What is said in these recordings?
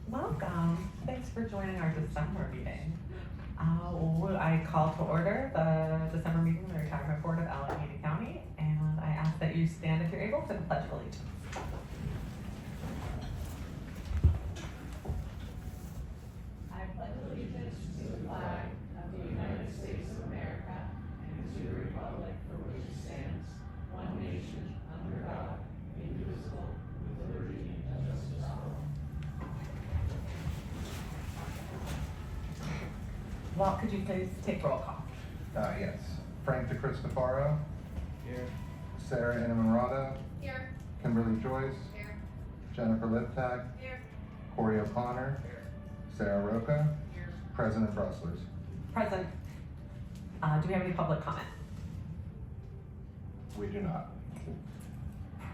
Welcome. Thanks for joining our December meeting. I call to order the December meeting of the Retirement Board of Allegheny County, and I ask that you stand if you're able for the Pledge of Allegiance. I pledge allegiance to the flag of the United States of America and to the republic for which it stands, one nation, under God, indivisible, with liberty and justice for all. Walt, could you please take roll call? Yes. Frank DeCristofaro. Here. Sarah Innamonrado. Here. Kimberly Joyce. Here. Jennifer Liptak. Here. Corey O'Connor. Here. Sarah Roca. Here. President Brustlers. Present. Do we have any public comment? We do not.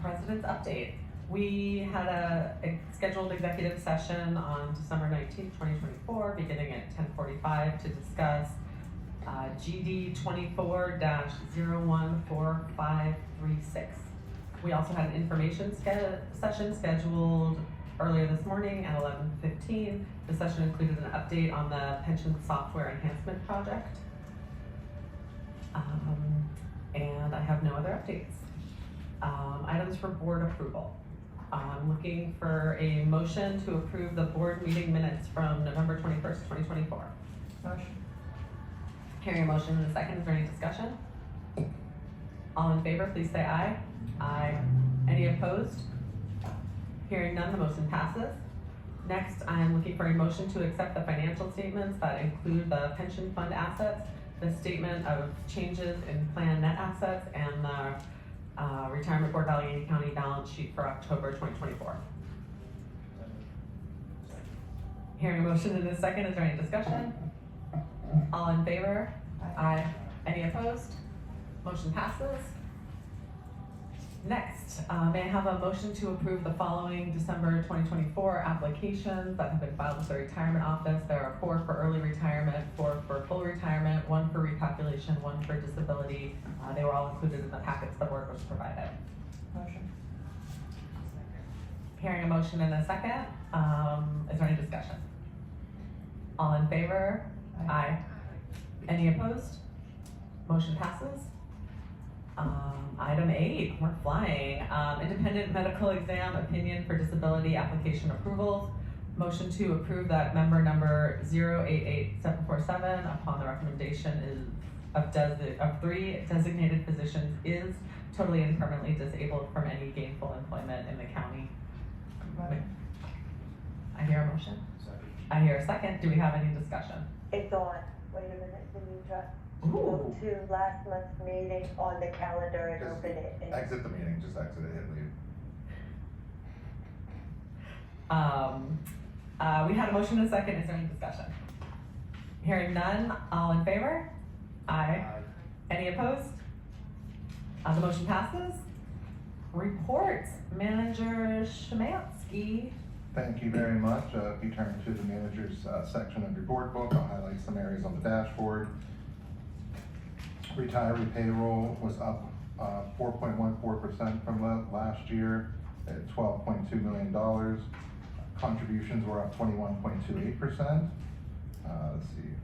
President's update. We had a scheduled executive session on December 19th, 2024, beginning at 10:45 to discuss GD 24-014536. We also had an information session scheduled earlier this morning at 11:15. The session included an update on the pension software enhancement project. And I have no other updates. Items for board approval. I'm looking for a motion to approve the board meeting minutes from November 21st, 2024. Motion. Hearing a motion in a second, is there any discussion? All in favor, please say aye. Aye. Any opposed? Hearing none, the motion passes. Next, I'm looking for a motion to accept the financial statements that include the pension fund assets, the statement of changes in plan net assets, and the Retirement Board of Allegheny County balance sheet for October 2024. Hearing a motion in a second, is there any discussion? All in favor? Aye. Any opposed? Motion passes. Next, may I have a motion to approve the following December 2024 applications that have been filed with the retirement office? There are 4 for early retirement, 4 for full retirement, 1 for repopulation, 1 for disability. They were all included in the packets the board was provided. Motion. Hearing a motion in a second, is there any discussion? All in favor? Aye. Any opposed? Motion passes. Item 8, we're flying. Independent medical exam opinion for disability application approvals. Motion to approve that member number 088747 upon the recommendation of 3 designated physicians is totally and permanently disabled from any gainful employment in the county. Motion. I hear a motion. Second. I hear a second. Do we have any discussion? It's on. Wait a minute, can you try? Ooh. Go to last month's meeting on the calendar and Just open it. And exit the meeting. Just exit it and leave. We had a motion and a second. Is there any discussion? Hearing none, all in favor? Aye. Any opposed? The motion passes. Reports, Manager Shemansky. Thank you very much. If you turn to the manager's section of your board book, I'll highlight some areas on the dashboard. Retiree payroll was up 4.14% from last year at $12.2 million. Contributions were up 21.28%. Let's see.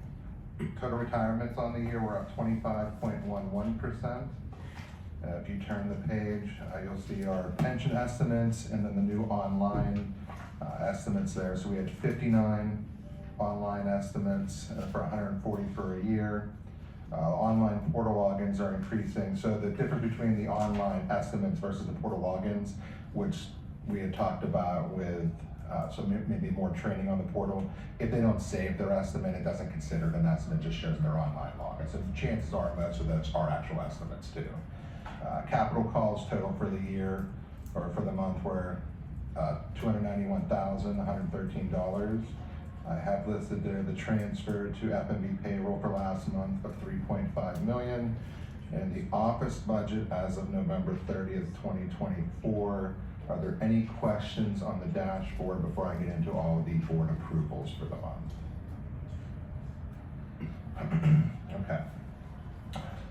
Total retirements on the year were up 25.11%. If you turn the page, you'll see our pension estimates and then the new online estimates there. So we had 59 online estimates for 140 for a year. Online portal logins are increasing. So the difference between the online estimates versus the portal logins, which we had talked about with so maybe more training on the portal. If they don't save their estimate, it doesn't consider it an estimate, just shows their online login. So chances are most of those are actual estimates too. Capital calls total for the year or for the month were $291,113. I have listed there the transfer to FMB payroll for last month of $3.5 million, and the office budget as of November 30th, 2024. Are there any questions on the dashboard before I get into all of the board approvals for the month? Okay.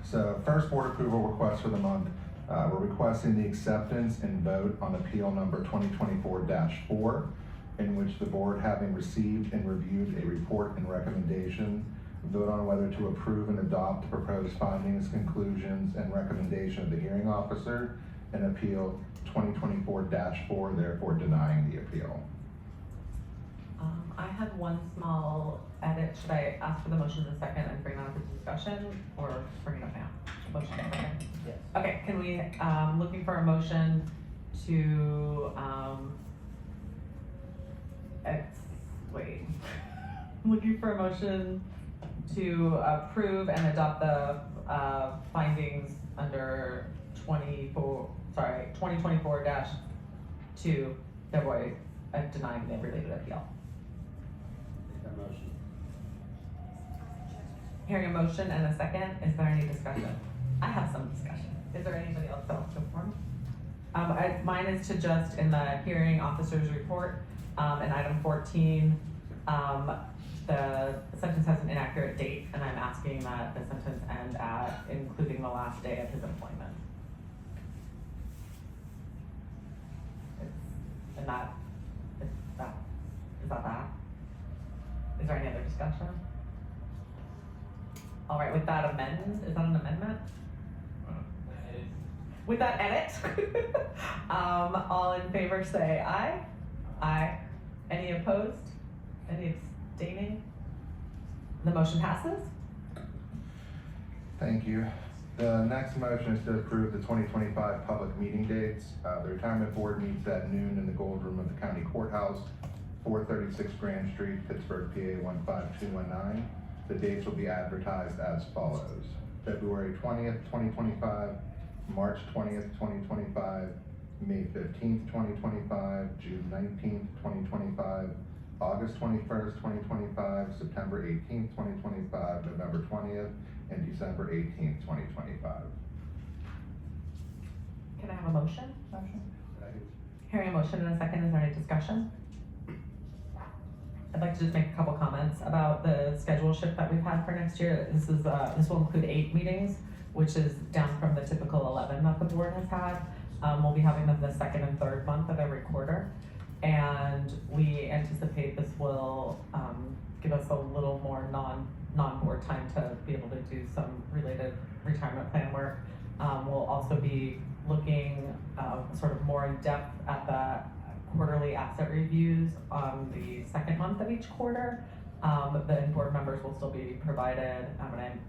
So first board approval request for the month. We're requesting the acceptance and vote on appeal number 2024-4 in which the board, having received and reviewed a report and recommendation, vote on whether to approve and adopt the proposed findings, conclusions, and recommendation of the hearing officer in Appeal 2024-4, therefore denying the appeal. I had one small edit. Should I ask for the motion in a second and bring that up for discussion, or bring it up now? Motion, okay. Yes. Okay, can we, looking for a motion to, looking for a motion to approve and adopt the, findings under 2024-2, thereby denying the related appeal. Make that motion. Hearing a motion and a second, is there any discussion? I have some discussion. Is there anybody else that wants to inform? Mine is to just, in the hearing officer's report, in item 14, the sentence has an inaccurate date, and I'm asking that the sentence end at including the last day of his employment. Is that that? Is there any other discussion? All right, with that amendment, is that an amendment? With that edit, all in favor say aye. Aye. Any opposed? Any abstaining? The motion passes. Thank you. The next motion is to approve the 2025 public meeting dates. The retirement board meets at noon in the gold room of the county courthouse, 436 Grand Street, Pittsburgh, PA 15219. The dates will be advertised as follows: February 20th, 2025, March 20th, 2025, May 15th, 2025, June 19th, 2025, August 21st, 2025, September 18th, 2025, November 20th, and December 18th, 2025. Can I have a motion? Motion. Second. Hearing a motion in a second, is there any discussion? I'd like to just make a couple comments about the schedule shift that we've had for next year. This will include 8 meetings, which is down from the typical 11 that the board has had. We'll be having them the second and third month of every quarter. And we anticipate this will give us a little more non-board time to be able to do some related retirement plan work. We'll also be looking sort of more in depth at the quarterly asset reviews on the second month of each quarter. The board members will still be provided, and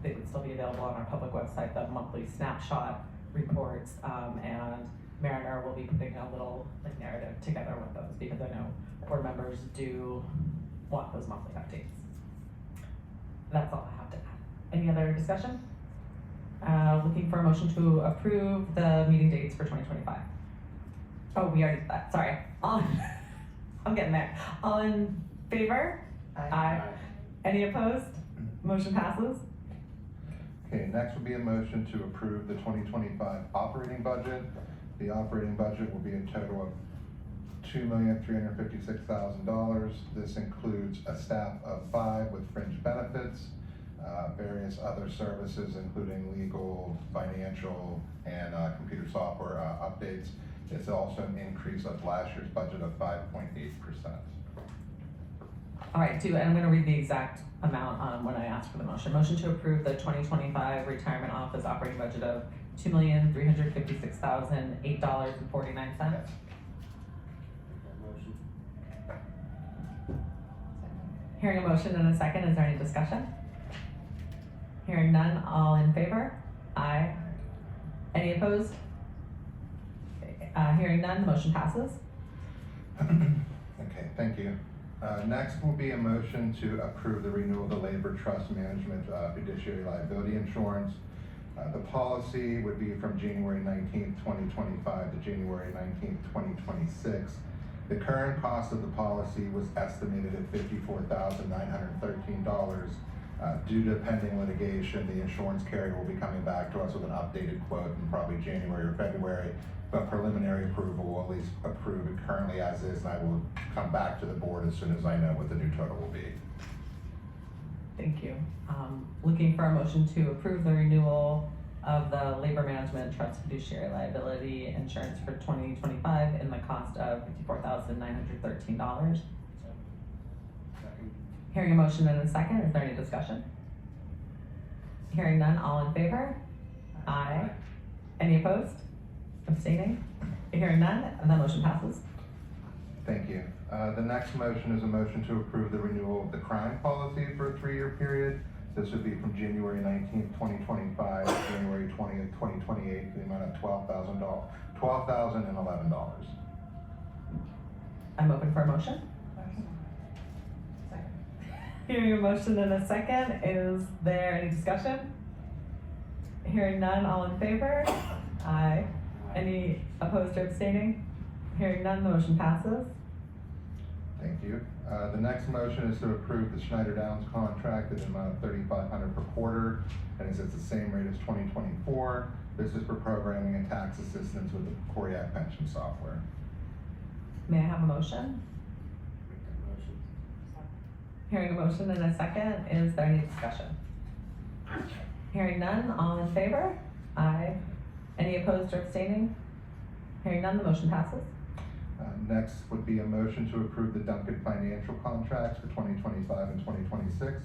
they would still be available on our public website, the monthly snapshot reports, and Mariner will be putting a little narrative together with those, because I know board members do want those monthly updates. That's all I have to add. Any other discussion? Looking for a motion to approve the meeting dates for 2025. Oh, we already did that, sorry. I'm getting there. All in favor? Aye. Any opposed? Motion passes. Okay, next will be a motion to approve the 2025 operating budget. The operating budget will be a total of $2,356,000. This includes a staff of 5 with fringe benefits, various other services, including legal, financial, and computer software updates. It's also an increase of last year's budget of 5.8%. All right, and I'm gonna read the exact amount when I ask for the motion. Motion to approve the 2025 retirement office operating budget of $2,356,008.49. Make that motion. Hearing a motion in a second, is there any discussion? Hearing none, all in favor? Aye. Any opposed? Hearing none, the motion passes. Okay, thank you. Next will be a motion to approve the renewal of the labor trust management fiduciary liability insurance. The policy would be from January 19th, 2025 to January 19th, 2026. The current cost of the policy was estimated at $54,913. Due to pending litigation, the insurance carrier will be coming back to us with an updated quote in probably January or February, but preliminary approval will at least approve it currently as is, and I will come back to the board as soon as I know what the new total will be. Thank you. Looking for a motion to approve the renewal of the Labor Management Trust Fiduciary Liability Insurance for 2025 in the cost of $54,913. Second. Hearing a motion and a second, is there any discussion? Hearing none, all in favor? Aye. Any opposed? Abstaining? Hearing none, the motion passes. Thank you. The next motion is a motion to approve the renewal of the crime policy for a 3-year period. This would be from January 19th, 2025 to January 20th, 2028, for the amount of $12,011. I'm open for a motion. Motion. Second. Hearing a motion and a second, is there any discussion? Hearing none, all in favor? Aye. Any opposed or abstaining? Hearing none, the motion passes. Thank you. The next motion is to approve the Schneider Downs contract at an amount of $3,500 per quarter, and it's at the same rate as 2024. This is for programming and tax assistance with the Coriac pension software. May I have a motion? Make that motion. Hearing a motion and a second, is there any discussion? Hearing none, all in favor? Aye. Any opposed or abstaining? Hearing none, the motion passes. Next would be a motion to approve the Duncan financial contracts for 2025 and 2026.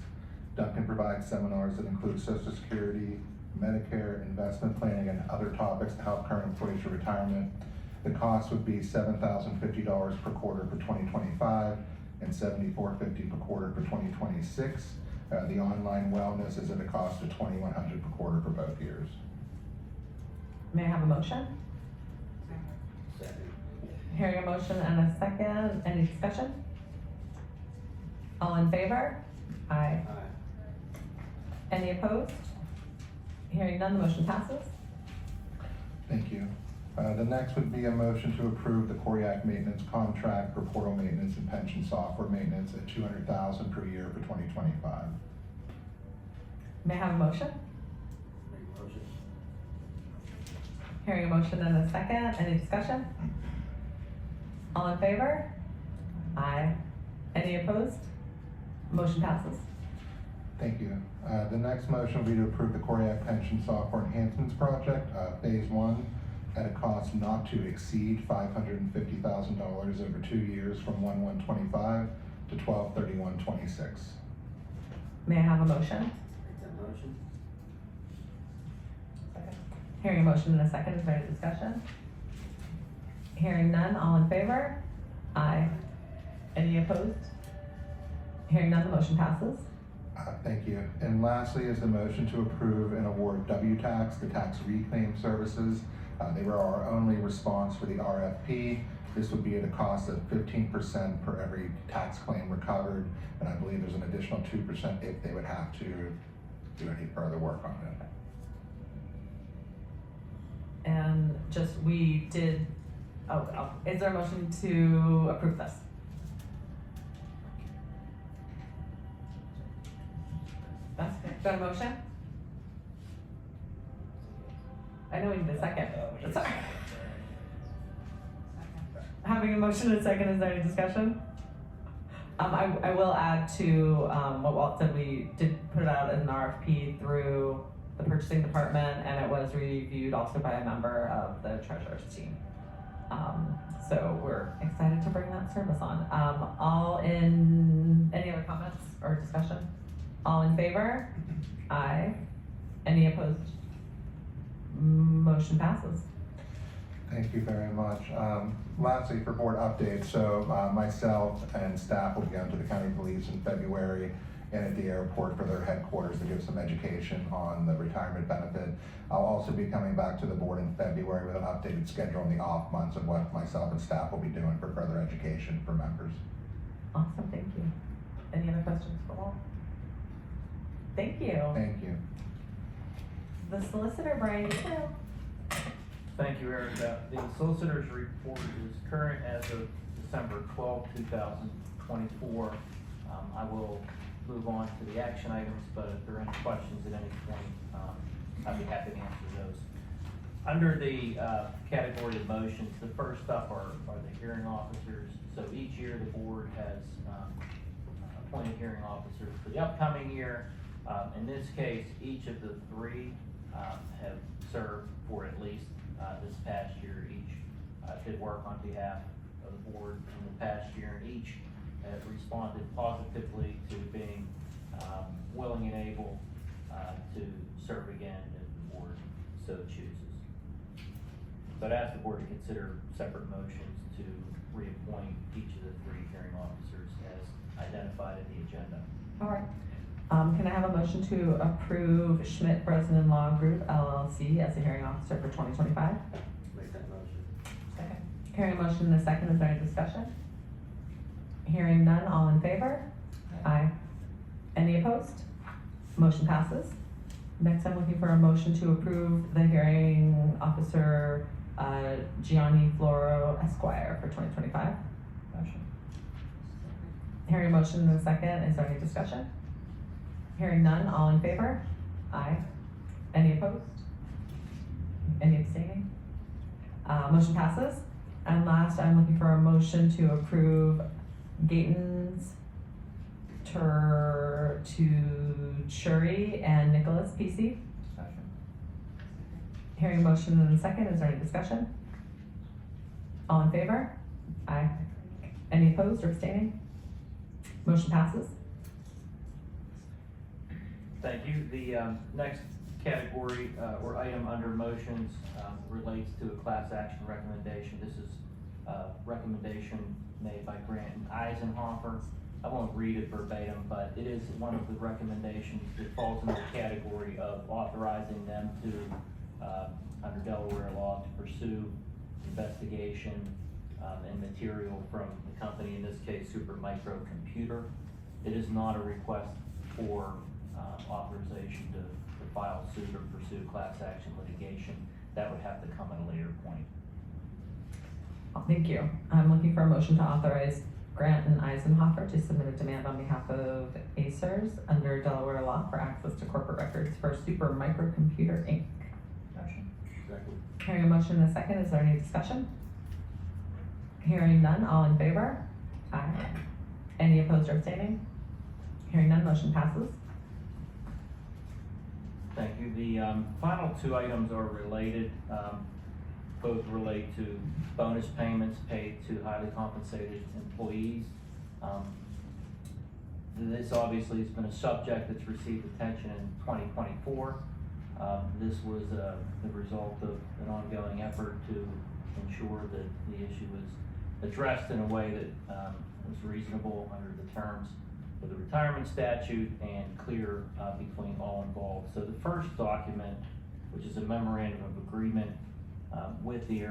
Duncan provides seminars that include Social Security, Medicare, investment planning, and other topics to help current employees for retirement. The cost would be $7,050 per quarter for 2025 and $7,450 per quarter for 2026. The online wellness is at a cost of $2,100 per quarter for both years. May I have a motion? Second. Hearing a motion and a second, any discussion? All in favor? Aye. Aye. Any opposed? Hearing none, the motion passes. Thank you. The next would be a motion to approve the Coriac maintenance contract for portal maintenance and pension software maintenance at $200,000 per year for 2025. May I have a motion? Make a motion. Hearing a motion and a second, any discussion? All in favor? Aye. Any opposed? Motion passes. Thank you. The next motion will be to approve the Coriac pension software enhancements project, phase 1, at a cost not to exceed $550,000 over 2 years from 1/1/25 to 12/31/26. May I have a motion? Make that motion. Second. Hearing a motion and a second, is there any discussion? Hearing none, all in favor? Aye. Any opposed? Hearing none, the motion passes. Thank you. And lastly is the motion to approve and award W-Tax, the tax reclaim services. They were our only response for the RFP. This would be at a cost of 15% per every tax claim recovered, and I believe there's an additional 2% if they would have to do any further work on it. And just, we did, is there a motion to approve this? That's good. Got a motion? I know we need a second. Sorry. Having a motion and a second, is there any discussion? I will add to, what Walt said, we did put it out as an RFP through the purchasing department, and it was reviewed also by a member of the treasurer's team. So we're excited to bring that service on. Any other comments or discussion? All in favor? Aye. Any opposed? Motion passes. Thank you very much. Lastly, for board updates, so myself and staff will be going to the county police in February and at the airport for their headquarters to give some education on the retirement benefit. I'll also be coming back to the board in February with an updated schedule on the off months of what myself and staff will be doing for further education for members. Awesome, thank you. Any other questions for Walt? Thank you. Thank you. The solicitor, Brian, you too. Thank you, Erica. The solicitor's report is current as of December 12, 2024. I will move on to the action items, but if there are any questions at any point, I'd be happy to answer those. Under the category of motions, the first up are the hearing officers. So each year the board has appointed hearing officers for the upcoming year. In this case, each of the 3 have served for at least this past year. Each did work on behalf of the board in the past year, and each have responded positively to being willing and able to serve again if the board so chooses. So I'd ask the board to consider separate motions to reappoint each of the 3 hearing officers as identified in the agenda. All right. Can I have a motion to approve Schmidt Bresnan Law Group LLC as a hearing officer for 2025? Make that motion. Second. Hearing a motion in a second, is there any discussion? Hearing none, all in favor? Aye. Any opposed? Motion passes. Next, I'm looking for a motion to approve the hearing officer, Gianni Floro Esquire for 2025. Motion. Hearing a motion in a second, is there any discussion? Hearing none, all in favor? Aye. Any opposed? Any abstaining? Motion passes. And last, I'm looking for a motion to approve Gatons Churi and Nicholas PC. Motion. Hearing a motion in a second, is there any discussion? All in favor? Aye. Any opposed or abstaining? Motion passes. Thank you. The next category or item under motions relates to a class action recommendation. This is a recommendation made by Grant and Eisenhofer. I won't read it verbatim, but it is one of the recommendations that falls into the category of authorizing them to, under Delaware law, to pursue investigation and material from the company, in this case, Supermicro Computer. It is not a request for authorization to file suit or pursue class action litigation. That would have to come at a later point. Thank you. I'm looking for a motion to authorize Grant and Eisenhofer to submit a demand on behalf of ACERS under Delaware law for access to corporate records for Super Microcomputer Inc. Motion. Second. Hearing a motion in a second, is there any discussion? Hearing none, all in favor? Aye. Any opposed or abstaining? Hearing none, motion passes. Thank you. The final 2 items are related. Both relate to bonus payments paid to highly compensated employees. This obviously has been a subject that's received attention in 2024. This was the result of an ongoing effort to ensure that the issue was addressed in a way that was reasonable under the terms of the retirement statute and clear between all involved. So the first document, which is a memorandum of agreement with the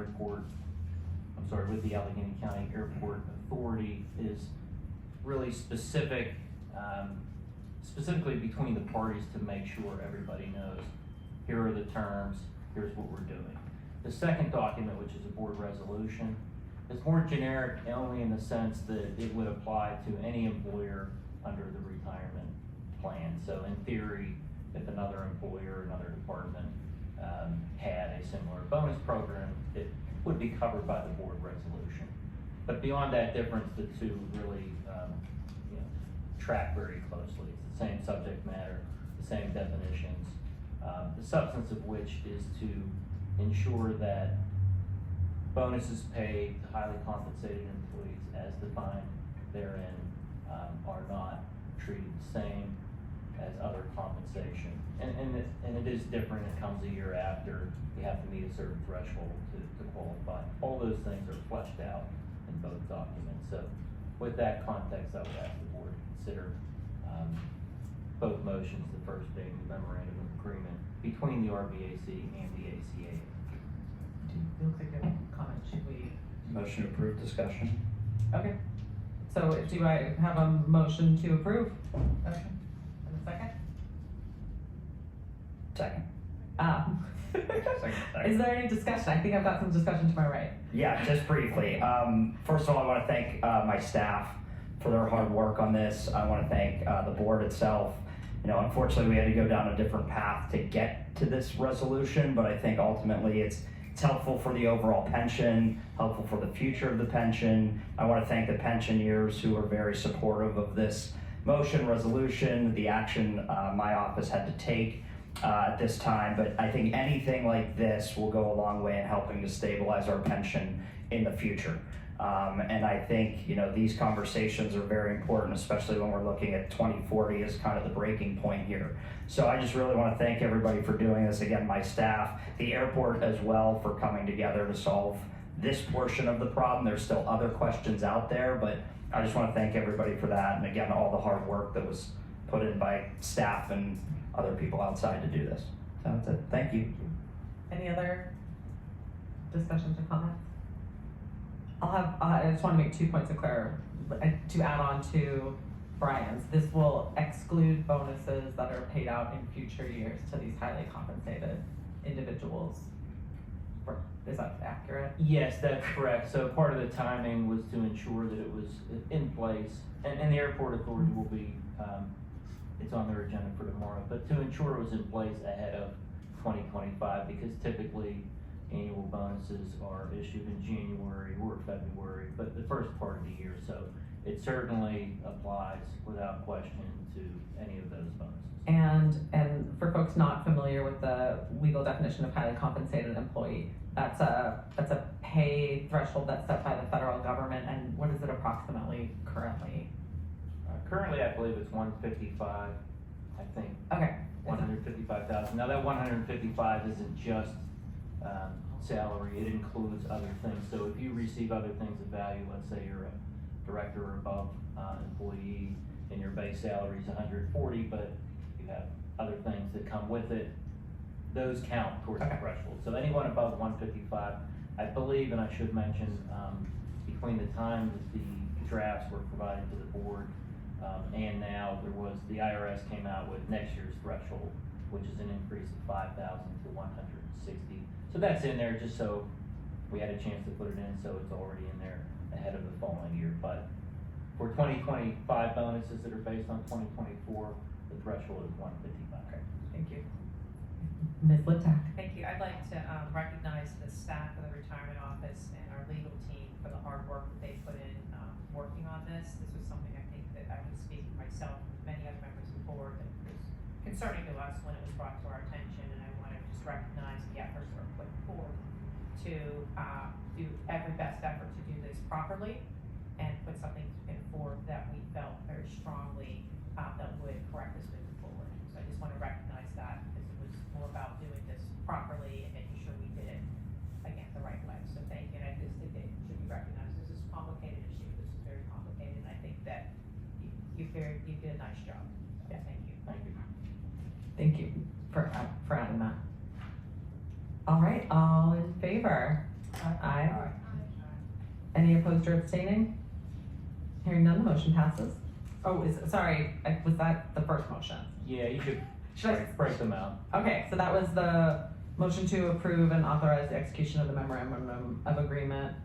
with the Allegheny County Airport Authority, is really specifically between the parties to make sure everybody knows, here are the terms, here's what we're doing. The second document, which is a board resolution, is more generic only in the sense that it would apply to any employer under the retirement plan. So in theory, if another employer, another department had a similar bonus program, it would be covered by the board resolution. But beyond that difference, the 2 really track very closely. It's the same subject matter, the same definitions, the substance of which is to ensure that bonuses paid to highly compensated employees as defined therein are not treated the same as other compensation. And it is different. It comes a year after. You have to meet a certain threshold to qualify. All those things are fleshed out in both documents. So with that context, I would ask the board to consider both motions, the first being the memorandum of agreement between the RBAC and the ACA. It looks like you have a comment, should we? Motion to approve, discussion. Okay. So do I have a motion to approve? Motion. And a second? Second. Is there any discussion? I think I've got some discussion to my right. Yeah, just briefly. First of all, I want to thank my staff for their hard work on this. I want to thank the board itself. Unfortunately, we had to go down a different path to get to this resolution, but I think ultimately it's helpful for the overall pension, helpful for the future of the pension. I want to thank the pensioners who are very supportive of this motion, resolution, the action my office had to take at this time, but I think anything like this will go a long way in helping to stabilize our pension in the future. And I think, these conversations are very important, especially when we're looking at 2040 as kind of the breaking point here. So I just really want to thank everybody for doing this. Again, my staff, the airport as well, for coming together to solve this portion of the problem. There's still other questions out there, but I just want to thank everybody for that. And again, all the hard work that was put in by staff and other people outside to do this. So that's it. Thank you. Any other discussions or comments? I just want to make 2 points of to add on to Brian's. This will exclude bonuses that are paid out in future years to these highly compensated individuals. Is that accurate? Yes, that's correct. So part of the timing was to ensure that it was in place, and the airport authority will be, it's on their agenda for tomorrow, but to ensure it was in place ahead of 2025, because typically annual bonuses are issued in January or February, but the first part of the year. So it certainly applies without question to any of those bonuses. And for folks not familiar with the legal definition of highly compensated employee, that's a pay threshold that's set by the federal government. And what is it approximately currently? Currently, I believe it's 155. I think Okay. 155,000. Now that 155 isn't just salary; it includes other things. So if you receive other things of value, let's say you're a director or above employee, and your base salary is 140, but you have other things that come with it, those count towards the threshold. So anyone above 155, I believe, and I should mention, between the time that the drafts were provided to the board and now, the IRS came out with next year's threshold, which is an increase of 5,000 to 160. So that's in there just so we had a chance to put it in, so it's already in there ahead of the following year. But for 2025 bonuses that are based on 2024, the threshold is 155. Okay. Thank you. Ms. Liptak. Thank you. I'd like to recognize the staff of the retirement office and our legal team for the hard work that they put in working on this. This was something I think that I can speak for myself and many other members of the board that was concerning to us when it was brought to our attention, and I want to just recognize the efforts that are put forth to do every best effort to do this properly and put something in forth that we felt very strongly that would correct us moving forward. So I just want to recognize that, because it was more about doing this properly and making sure we did it, again, the right way. So thank you, and I just think it should be recognized. This is a complicated issue. This is very complicated, and I think that you did a nice job. So thank you. Thank you. Thank you for adding that. All right, all in favor? Aye. Any opposed or abstaining? Hearing none, the motion passes. Oh, was that the first motion? Yeah, you should Should I? break them out. Okay, so that was the motion to approve and authorize the execution of the memorandum of agreement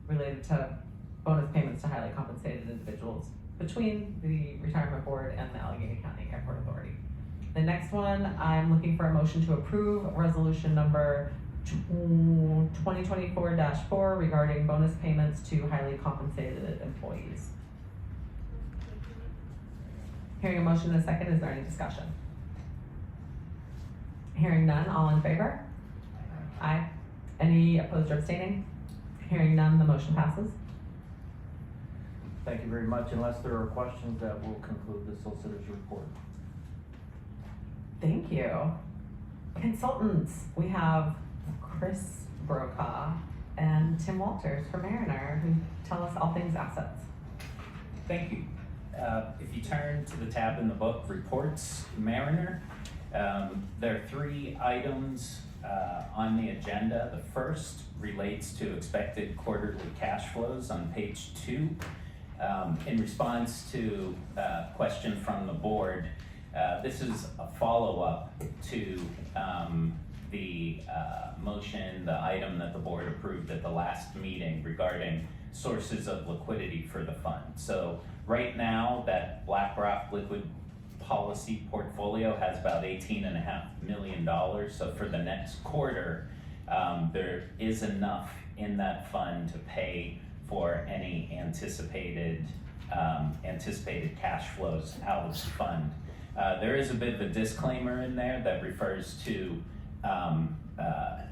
related to bonus payments to highly compensated individuals between the retirement board and the Allegheny County Airport Authority. The next one, I'm looking for a motion to approve resolution number 2024-4 regarding bonus payments to highly compensated employees. Hearing a motion in a second, is there any discussion? Hearing none, all in favor? Aye. Any opposed or abstaining? Hearing none, the motion passes. Thank you very much. Unless there are questions, that will conclude the solicitor's report. Thank you. Consultants, we have Chris Brokaw and Tim Walters from Mariner, who tell us all things assets. Thank you. If you turn to the tab in the book, Reports, Mariner, there are 3 items on the agenda. The first relates to expected quarterly cash flows on page 2. In response to a question from the board, this is a follow-up to the motion, the item that the board approved at the last meeting regarding sources of liquidity for the fund. So right now, that BlackRock liquid policy portfolio has about $18.5 million. So for the next quarter, there is enough in that fund to pay for any anticipated cash flows out of the fund. There is a bit of a disclaimer in there that refers to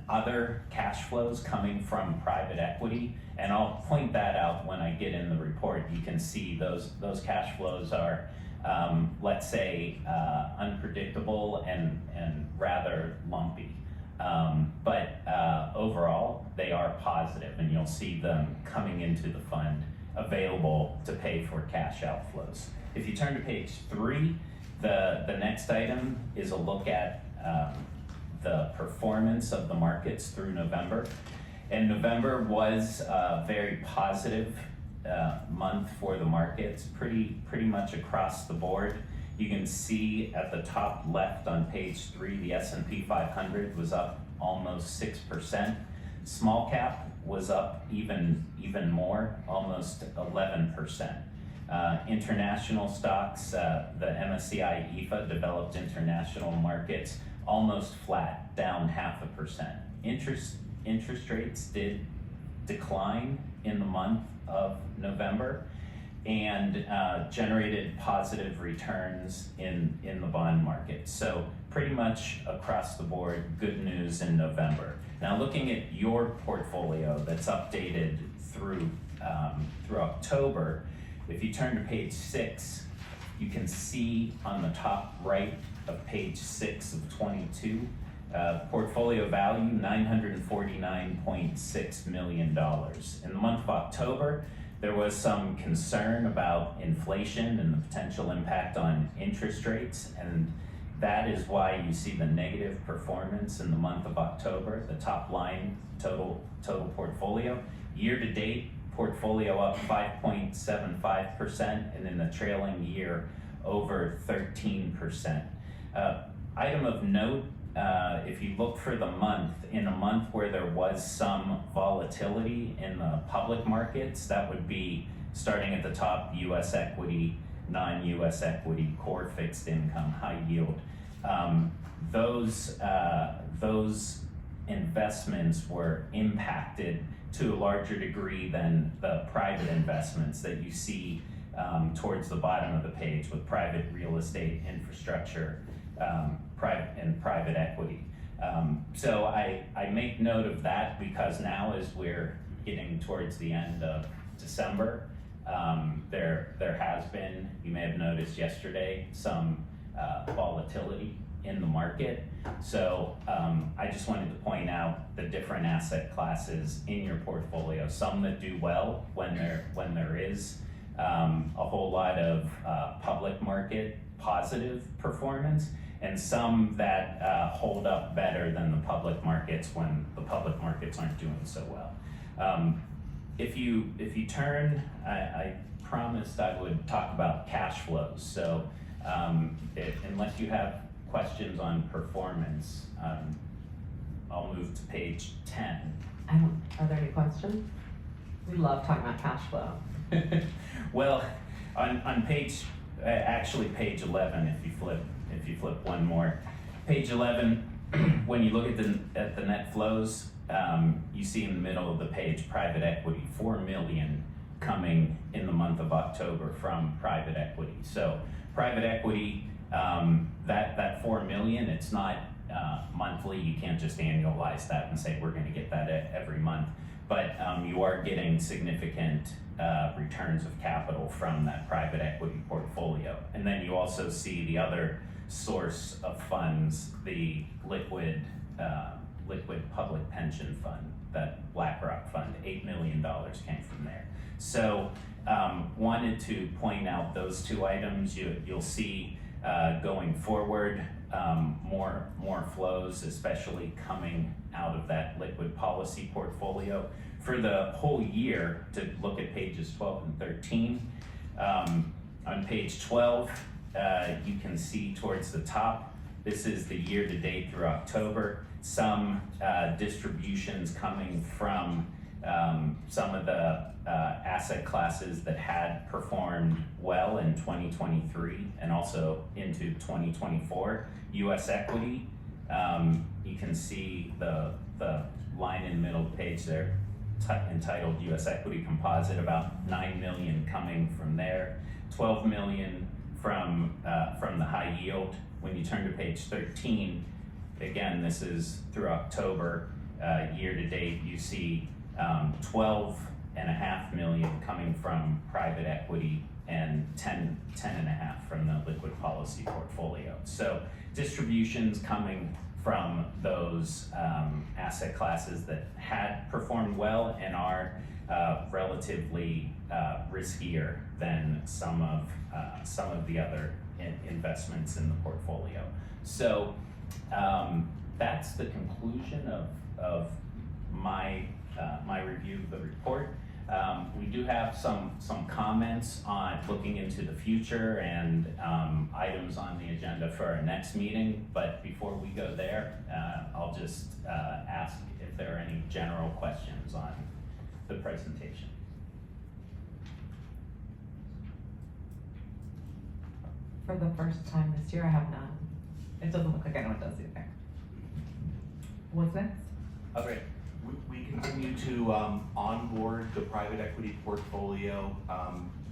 other cash flows coming from private equity, and I'll point that out when I get in the report. You can see those cash flows are, let's say, unpredictable and rather lumpy. But overall, they are positive, and you'll see them coming into the fund available to pay for cash outflows. If you turn to page 3, the next item is a look at the performance of the markets through November. And November was a very positive month for the markets, pretty much across the board. You can see at the top left on page 3, the S&P 500 was up almost 6%. Small cap was up even more, almost 11%. International stocks, the MSCI EFA, Developed International Markets, almost flat, down 0.5%. Interest rates did decline in the month of November and generated positive returns in the bond market. So pretty much across the board, good news in November. Now looking at your portfolio that's updated through October, if you turn to page 6, you can see on the top right of page 6 of 22, portfolio value $949.6 million. In the month of October, there was some concern about inflation and the potential impact on interest rates, and that is why you see the negative performance in the month of October. The top line, total portfolio. Year to date, portfolio up 5.75%, and in the trailing year, over 13%. Item of note, if you look for the month, in a month where there was some volatility in the public markets, that would be starting at the top, US equity, non-US equity, core fixed income, high yield. Those investments were impacted to a larger degree than the private investments that you see towards the bottom of the page with private real estate, infrastructure, private equity. So I make note of that because now as we're getting towards the end of December, there has been, you may have noticed yesterday, some volatility in the market. So I just wanted to point out the different asset classes in your portfolio, some that do well when there is a whole lot of public market positive performance, and some that hold up better than the public markets when the public markets aren't doing so well. If you turn, I promised I would talk about cash flows. So unless you have questions on performance, I'll move to page 10. Are there any questions? We love talking about cash flow. Well, on page, actually page 11, if you flip one more, page 11, when you look at the net flows, you see in the middle of the page private equity, $4 million coming in the month of October from private equity. So private equity, that $4 million, it's not monthly. You can't just annualize that and say we're going to get that every month. But you are getting significant returns of capital from that private equity portfolio. And then you also see the other source of funds, the liquid public pension fund, that BlackRock fund, $8 million came from there. So wanted to point out those two items. You'll see going forward more flows, especially coming out of that liquid policy portfolio. For the whole year, to look at pages 12 and 13, on page 12, you can see towards the top, this is the year to date through October, some distributions coming from some of the asset classes that had performed well in 2023 and also into 2024. US equity, you can see the line in the middle of the page there entitled US Equity Composite, about $9 million coming from there, $12 million from the high yield. When you turn to page 13, again, this is through October, year to date, you see 12.5 million coming from private equity and 10.5 from the liquid policy portfolio. So distributions coming from those asset classes that had performed well and are relatively riskier than some of the other investments in the portfolio. So that's the conclusion of my review of the report. We do have some comments on looking into the future and items on the agenda for our next meeting, but before we go there, I'll just ask if there are any general questions on the presentation. For the first time this year, I have none. It doesn't look like anyone does either. What's next? Okay, we continue to onboard the private equity portfolio,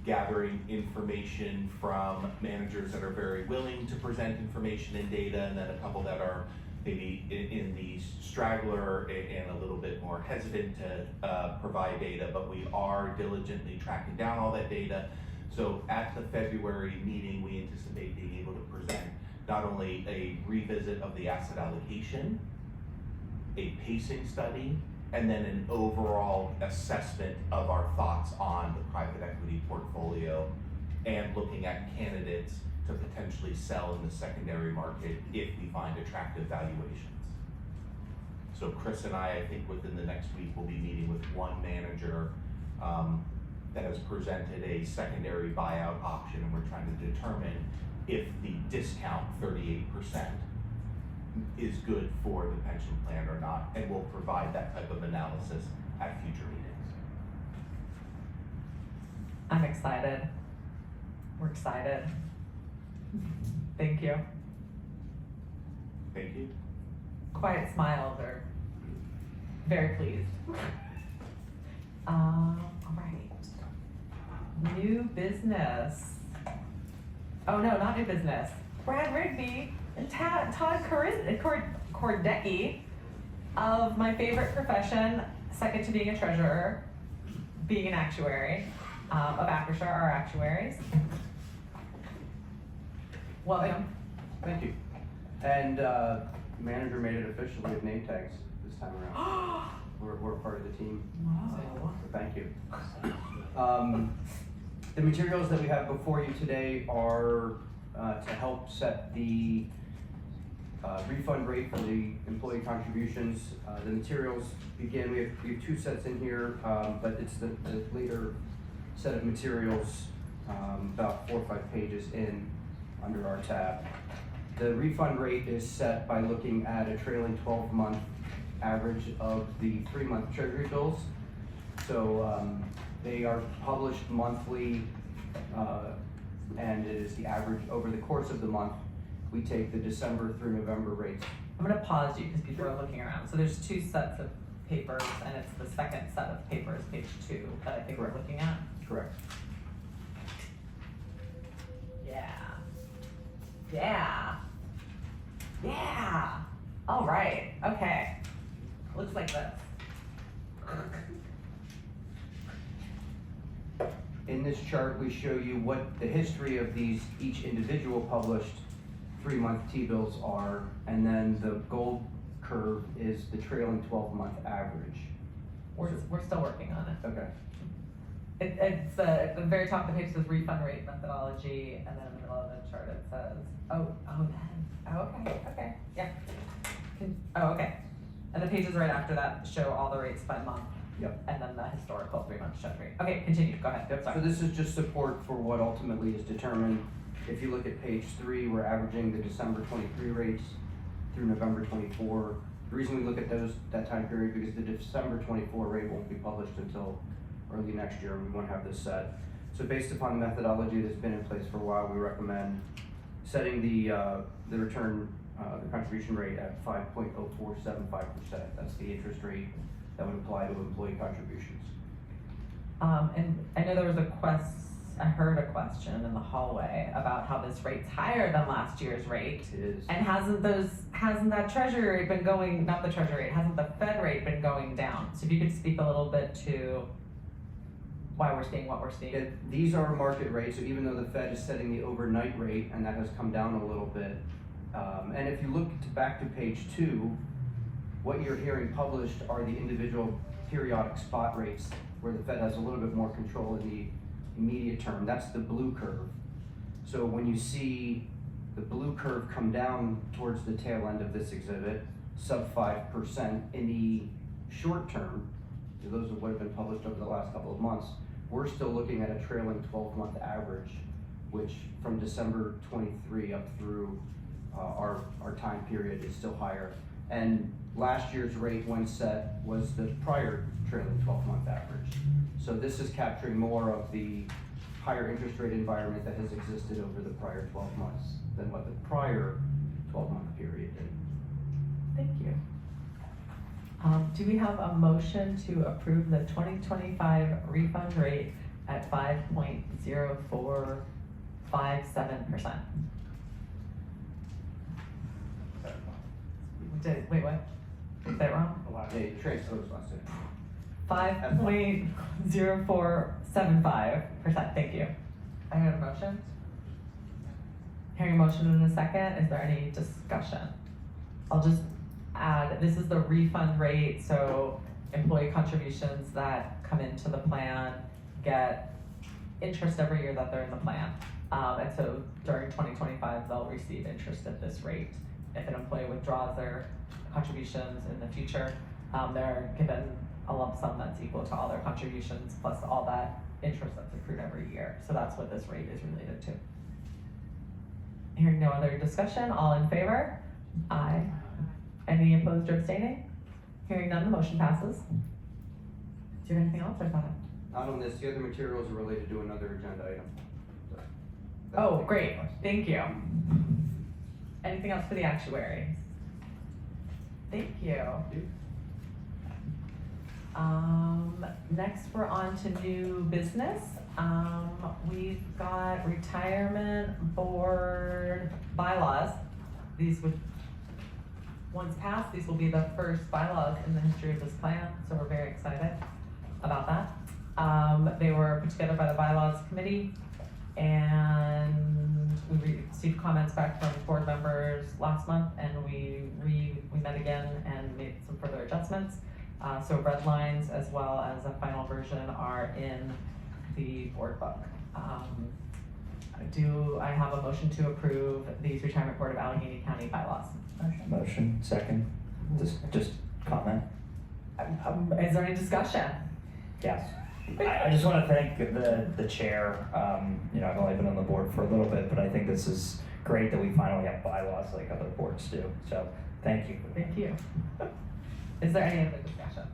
gathering information from managers that are very willing to present information and data, and then a couple that are maybe in the straggler and a little bit more hesitant to provide data, but we are diligently tracking down all that data. So at the February meeting, we anticipate being able to present not only a revisit of the asset allocation, a pacing study, and then an overall assessment of our thoughts on the private equity portfolio and looking at candidates to potentially sell in the secondary market if we find attractive valuations. So Chris and I think within the next week, we'll be meeting with one manager that has presented a secondary buyout option, and we're trying to determine if the discount, 38%, is good for the pension plan or not, and we'll provide that type of analysis at future meetings. I'm excited. We're excited. Thank you. Thank you. Quiet smiles are very pleased. All right. New business. Oh no, not new business. Brad Rigby and Todd Kordecki of my favorite profession, second to being a treasurer, being an actuary, of Acrisure, our actuaries. Welcome. Thank you. And manager made it official. We have name tags this time around. We're part of the team. Wow. So thank you. The materials that we have before you today are to help set the refund rate for the employee contributions. The materials begin, we have two sets in here, but it's the later set of materials, about 4 or 5 pages in under our tab. The refund rate is set by looking at a trailing 12-month average of the 3-month treasury bills. So they are published monthly, and it is the average over the course of the month. We take the December through November rates. I'm gonna pause you because people are looking around. So there's 2 sets of papers, and it's the second set of papers, page 2, that I think we're looking at. Correct. Yeah. Yeah. Yeah. All right. Okay. Looks like this. In this chart, we show you what the history of these each individual published 3-month T-bills are, and then the gold curve is the trailing 12-month average. We're still working on it. Okay. It's at the very top of the page says refund rate methodology, and then in the middle of the chart it says, okay, yeah. Okay. And the pages right after that show all the rates by month. Yep. And then the historical 3-month treasury. Okay, continue, go ahead, So sorry. this is just support for what ultimately is determined. If you look at page 3, we're averaging the December 23 rates through November 24. The reason we look at that time period, because the December 24 rate won't be published until early next year. We won't have this set. So based upon the methodology that's been in place for a while, we recommend setting the return, the contribution rate at 5.0475%. That's the interest rate that would apply to employee contributions. And I know there was a I heard a question in the hallway about how this rate's higher than last year's rate. It is. And hasn't that treasury rate been going, not the treasury rate, hasn't the Fed rate been going down? So if you could speak a little bit to why we're seeing what we're seeing. These are market rates, so even though the Fed is setting the overnight rate, and that has come down a little bit. And if you look back to page 2, what you're hearing published are the individual periodic spot rates, where the Fed has a little bit more control in the immediate term. That's the blue curve. So when you see the blue curve come down towards the tail end of this exhibit, sub 5% in the short term, those are what have been published over the last couple of months, we're still looking at a trailing 12-month average, which from December 23 up through our time period is still higher. And last year's rate when set was the prior trailing 12-month average. So this is capturing more of the higher interest rate environment that has existed over the prior 12 months than what the prior 12-month period did. Thank you. Do we have a motion to approve the 2025 refund rate at 5.0457%? Wait, what? Is that wrong? They transfers last year. 5.0475%, thank you. I heard a motion. Hearing a motion in a second, is there any discussion? I'll just add, this is the refund rate, so employee contributions that come into the plan get interest every year that they're in the plan. And so during 2025, they'll receive interest at this rate. If an employee withdraws their contributions in the future, they're given a lump sum that's equal to all their contributions plus all that interest that's accrued every year. So that's what this rate is related to. Hearing no other discussion, all in favor? Aye. Any opposed or abstaining? Hearing none, the motion passes. Do you have anything else or is that it? Not on this, the other materials are related to another agenda item. So, that's Oh, the great, question. thank you. Anything else for the actuary? Thank you. Next we're on to new business. We've got retirement board bylaws. These would, once passed, these will be the first bylaws in the history of this plan, so we're very excited about that. They were put together by the bylaws committee, and we received comments back from board members last month, and we met again and made some further adjustments. So red lines as well as a final version are in the board book. Do I have a motion to approve these retirement board of Allegheny County bylaws? Motion, second, just comment. Is there any discussion? Yes. I just want to thank the chair. I've only been on the board for a little bit, but I think this is great that we finally have bylaws like other boards do. So thank you. Thank you. Is there any other discussion?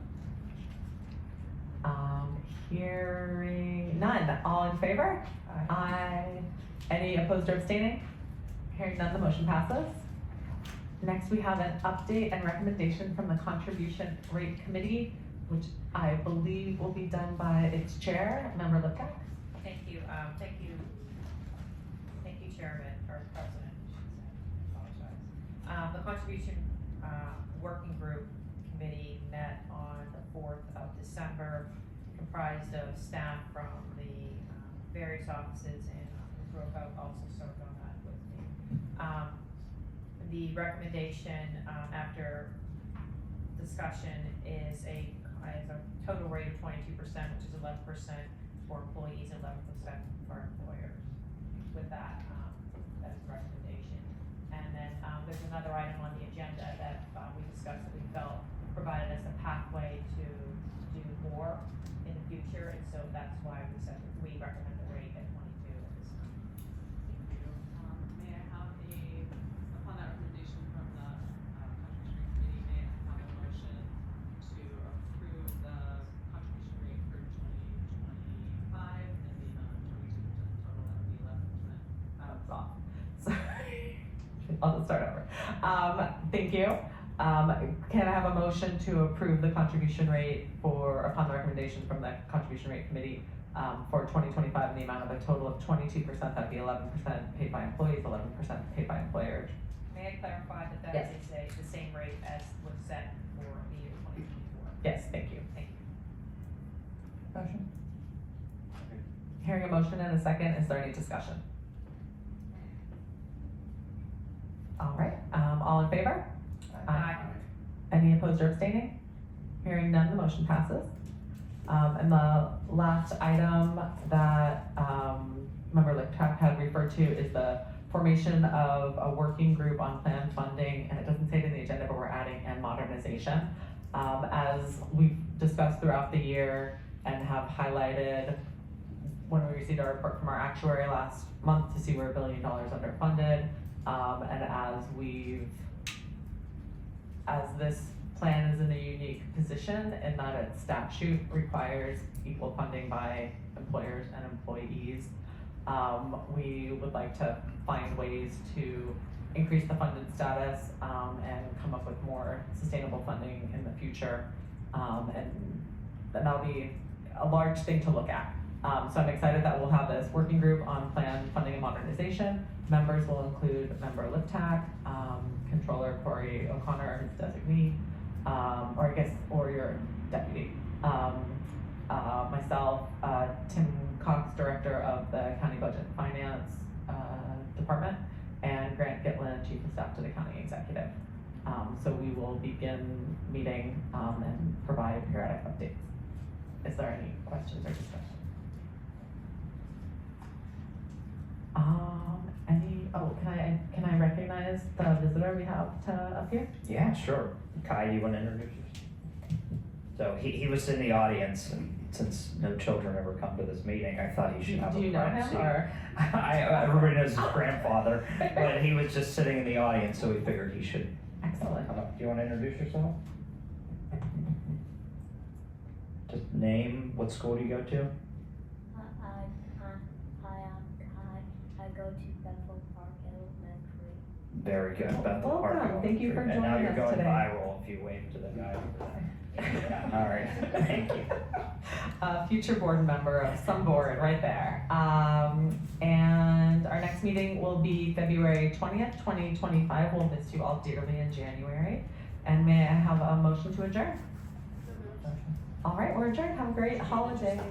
Hearing none. All in favor? Aye. Any opposed or abstaining? Hearing none, the motion passes. Next, we have an update and recommendation from the contribution rate committee, which I believe will be done by its chair, Member Liptak. Thank you, Chairman, or President, I should say, apologize. The contribution, working group committee met on the 4th of December, comprised of staff from the various offices, and Ms. Rocco also served on that with me. The recommendation, after discussion, is a total rate of 22%, which is 11% for employees and 11% for employers. With that, that is the recommendation. And then there's another item on the agenda that we discussed that we felt provided us a pathway to do more in the future, and so that's why we said that we recommend the rate at 22 at this time. Thank you. May I have upon that recommendation from the contribution rate committee, may I have a motion to approve the contribution rate for 2025 and the amount of 22% total, that would be 11%. That's off. Sorry. I'll just start over. Thank you. Can I have a motion to approve the contribution rate upon the recommendation from the contribution rate committee for 2025 in the amount of a total of 22%, that'd be 11% paid by employees, 11% paid by employers. May I clarify that that Yes. is the same rate as was set for the year 2024? Yes, thank you. Thank you. Motion? Hearing a motion and a second, is there any discussion? All right, all in favor? Aye. Any opposed or abstaining? Hearing none, the motion passes. And the last item that, Member Lichtak had referred to is the formation of a working group on plan funding, and it doesn't say it in the agenda, but we're adding and modernization. As we've discussed throughout the year and have highlighted when we received our report from our actuary last month to see we're $1 billion underfunded, and as this plan is in a unique position in that its statute requires equal funding by employers and employees. We would like to find ways to increase the funded status, and come up with more sustainable funding in the future. And that'll be a large thing to look at. So I'm excited that we'll have this working group on plan funding and modernization. Members will include Member Liptak, Controller Corey O'Connor, his designee, or your deputy. Myself, Tim Cox, Director of the County Budget and Finance Department, and Grant Gitlin, Chief of Staff to the County Executive. So we will begin meeting and provide periodic updates. Is there any questions or discussion? Can I recognize the visitor we have up here? Yeah, sure. Kai, you wanna introduce yourself? So he was in the audience, and since no children ever come to this meeting, I thought he should have Do a you know front him seat. or? Everybody knows his grandfather, but he was just sitting in the audience, so we figured he should. Excellent. Do you wanna introduce yourself? Just name, what school do you go to? I go to Bethel Park Elementary. Very good, Bethel Park. Welcome. Thank you for And now joining you're us going today. viral if you wave to the guy over there. All right, thank you. Future board member of some board right there. And our next meeting will be February 20th, 2025. We'll miss you all dearly in January. And may I have a motion to adjourn? All right, we're adjourned. Have a great holiday.